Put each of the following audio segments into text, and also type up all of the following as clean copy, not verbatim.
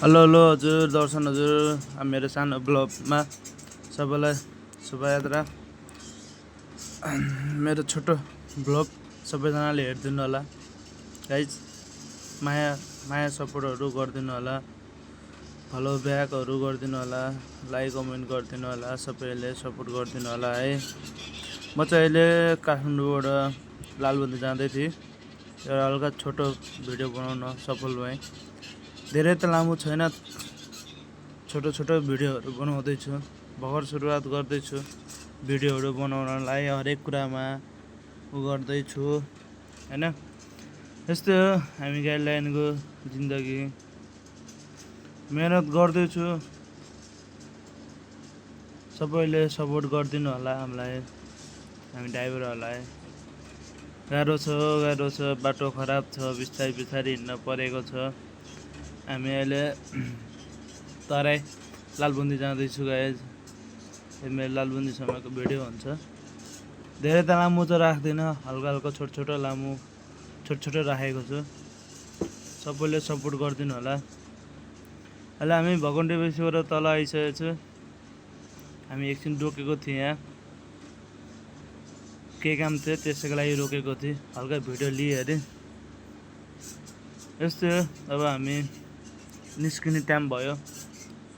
Hello hello हजुर दर्शन हजुर मेरो सानो ब्लगमा सबैलाई शुभयात्रा। मेरो छोटो ब्लग सबैजनाले हेरिदिनु होला गाइज। माया माया सपोर्टहरू गरिदिनु होला, फलो ब्याकहरू गरिदिनु होला, लाइक कमेन्ट गरिदिनु होला, सबैले सपोर्ट गरिदिनु होला है। म चाहिँ अहिले काठमाडौँबाट लालबन्दी जाँदै थिएँ। एउटा हल्का छोटो भिडियो बनाउन सफल भएँ। धेरै त लामो छैन, छोटो छोटो भिडियोहरू बनाउँदैछु। भर्खर सुरुवात गर्दैछु भिडियोहरू बनाउनलाई, हरेक कुरामा गर्दैछु हैन। यस्तै हो हामी गाइडलाइनको जिन्दगी। मेहनत गर्दैछु, सबैले सपोर्ट गरिदिनु होला हामीलाई, हामी ड्राइभरहरूलाई। गाह्रो छ, बाटो खराब छ, बिस्तारै हिँड्न परेको छ। हामी अहिले तराई लालबन्दी जाँदैछु गाइज। यो मेरो लालबन्दी समयको भिडियो हुन्छ। धेरै त लामो त राख्दिनँ, हल्का छोटो लामो छोटो राखेको छु। सबैले सपोर्ट गरिदिनु होला। अहिले हामी भगवन्ती बेसीबाट तल आइसकेको छु। हामी एकछिन रोकेको थिएँ, यहाँ के काम थियो त्यसैको लागि रोकेको थिएँ, हल्का भिडियो लिएँ अरे। यस्तै हो, अब हामी निस्किने टाइम भयो।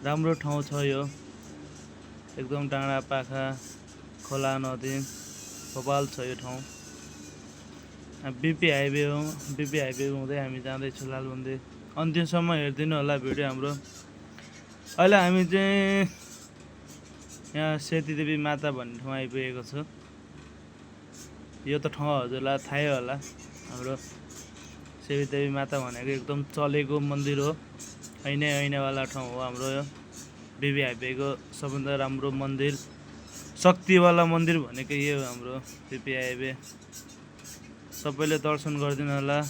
राम्रो ठाउँ छ यो, एकदम डाँडा पाखा, खोला नदी, बबाल छ यो ठाउँ। बिपी हाइवे हो, बिपी हाइवे हुँदै हामी जाँदैछौँ लालबन्दी। अन्त्यसम्म हेरिदिनु होला भिडियो हाम्रो। अहिले हामी चाहिँ यहाँ सेतीदेवी माता भन्ने ठाउँ आइपुगेको छु। यो त ठाउँ हजुरलाई थाहै होला, हाम्रो सेतीदेवी माता भनेको एकदम चलेको मन्दिर हो, ऐनावाला ठाउँ हो हाम्रो यो। बिपी हाइवेको सबभन्दा राम्रो मन्दिर, शक्तिवाला मन्दिर भनेको यो हो हाम्रो बिपी हाइवे। सबैले दर्शन गरिदिनु होला।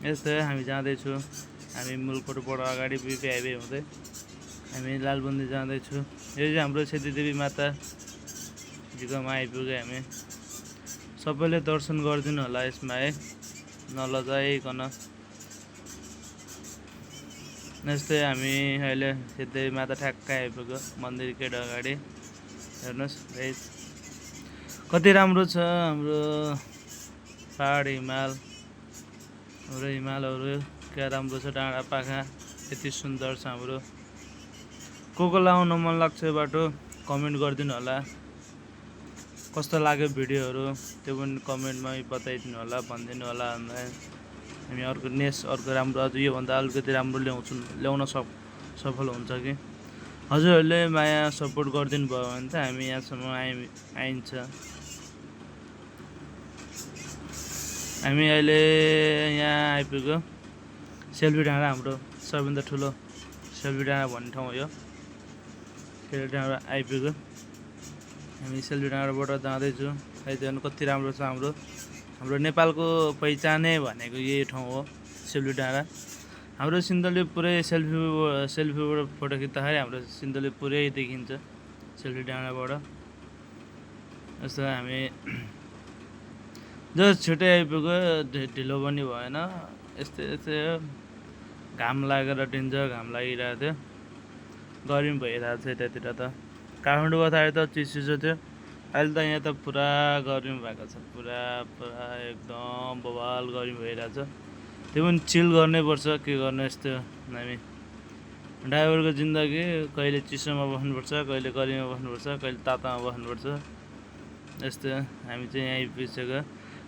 यस्तै हामी जाँदैछु, हामी मुलकोटबाट अगाडि बिपी हाइवे हुँदै हामी लालबन्दी जाँदैछु। यो चाहिँ हाम्रो सेतीदेवी माताजीकोमा आइपुग्यो हामी। सबैले दर्शन गरिदिनु होला यसमा है, नलजाइकन। यस्तै हामी अहिले सेतीदेवी माता ठ्याक्कै आइपुग्यो मन्दिरकै अगाडि। हेर्नुहोस् गाइस, कति राम्रो छ हाम्रो पहाड हिमाल। हाम्रो हिमालहरू क्या राम्रो छ, डाँडा पाखा यति सुन्दर छ हाम्रो। को लाउन मन लाग्छ यो बाटो कमेन्ट गरिदिनु होला। कस्तो लाग्यो भिडियोहरू त्यो पनि कमेन्टमा बताइदिनु होला, भनिदिनु होला हामीलाई। हामी अर्को राम्रो, अझ योभन्दा अलिकति राम्रो ल्याउन सफल हुन्छ कि। हजुरहरूले माया सपोर्ट गरिदिनु भयो भने त हामी यहाँसम्म आइन्छ। हामी अहिले यहाँ आइपुग्यो सेल्फी डाँडा, हाम्रो सबैभन्दा ठुलो सेल्फी डाँडा भन्ने ठाउँ हो यो। सेल्फी डाँडा आइपुग्यो, हामी सेल्फी डाँडाबाट जाँदैछु। हेर्नु कति राम्रो छ हाम्रो नेपालको पहिचानै भनेको यही ठाउँ हो, सेल्फी डाँडा। हाम्रो सिन्धुली पुरै सेल्फीबाट फोटो खिच्दाखेरि हाम्रो सिन्धुली पुरै देखिन्छ सेल्फी डाँडाबाट। यस्तो हामी जस्ट छिटै आइपुग्यो, ढिलो पनि भएन। यस्तै हो, घाम लागेर टिन्छ, घाम लागिरहेको थियो, गर्मी भइरहेको थियो यतातिर त। काठमाडौँबाट आए त चिसो थियो, अहिले त यहाँ त पुरा गर्मी भएको छ, पुरा एकदम बवाल गर्मी भइरहेको छ। त्यो पनि चिल गर्नै पर्छ, के गर्नु। यस्तो हामी ड्राइभरको जिन्दगी, कहिले चिसोमा बस्नुपर्छ, कहिले गर्मीमा बस्नुपर्छ, कहिले तातोमा बस्नुपर्छ। यस्तो हामी चाहिँ यहाँ आइपुगिसक्यो।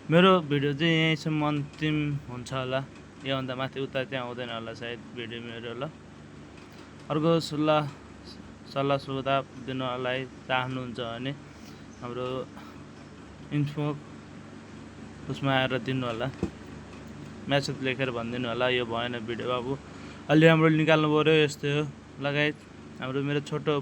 मेरो भिडियो चाहिँ यहीँसम्म अन्तिम हुन्छ होला, योभन्दा माथि उता चाहिँ आउँदैन होला सायद भिडियो मेरो। ल अर्को सल्लाह सुझाव दिनलाई चाहनुहुन्छ भने हाम्रो इन्फो उसमा आएर दिनु होला, म्यासेज लेखेर भनिदिनु होला यो भएन भिडियो बाबु, अलि राम्रो निकाल्नु पऱ्यो। यस्तै हो लगायत हाम्रो मेरो छोटो